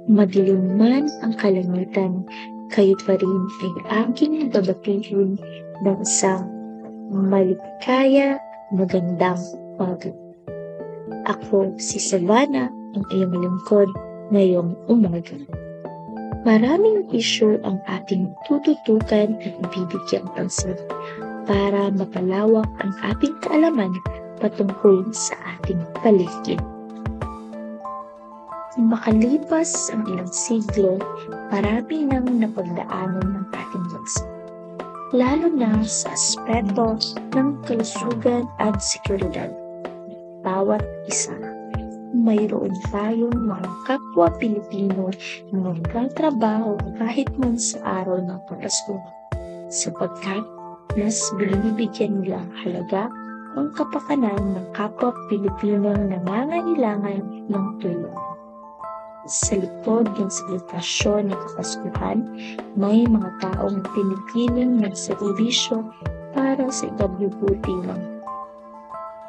Madilim man ang kalangitan, kayo pa rin ay aking babatiin ng isang maligkaya, magandang umaga. Ako si Savannah, ang iyong lingkod ngayong umaga. Maraming isyu ang ating tututukan at bibigyang pansin para mapalawak ang ating kaalaman patungkol sa ating paligid. Makalipas ang ilang siglo, marami nang napagdaanan ng ating bansa, lalo na sa aspeto ng kalusugan at seguridad. Bawat isa, mayroon tayong mga kapwa Pilipino na nagtatrabaho kahit man sa araw ng Pasko, sapagkat mas binibigyan nila ang halaga ang kapakanan ng kapwa Pilipino na nangangailangan ng tulong. Sa likod ng selebrasyon ng Kapaskuhan, may mga taong pinipiling nagserbisyo para sa ikabubuti ng.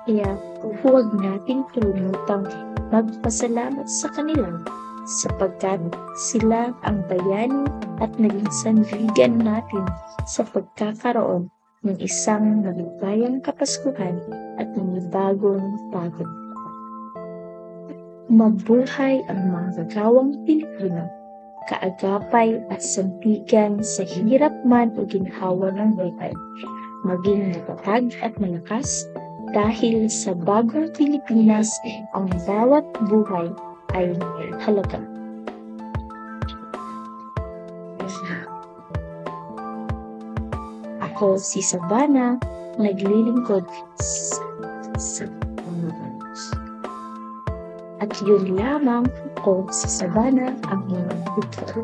Kaya huwag nating kalimutang magpasalamat sa kanila sapagkat sila ang bayani at naging sandigan natin sa pagkakaroon ng isang maligayang Kapaskuhan at ng bagong pagod. Mabuhay ang mga gagawang Pilipino, kaagapay at santigan sa hirap man o ginhawa ng buhay, maging matatag at malakas dahil sa bagong Pilipinas ang bawat buhay ay halaga. Ako si Savannah, naglilingkod sa at yun lamang ako si Savannah ang inyong tutor.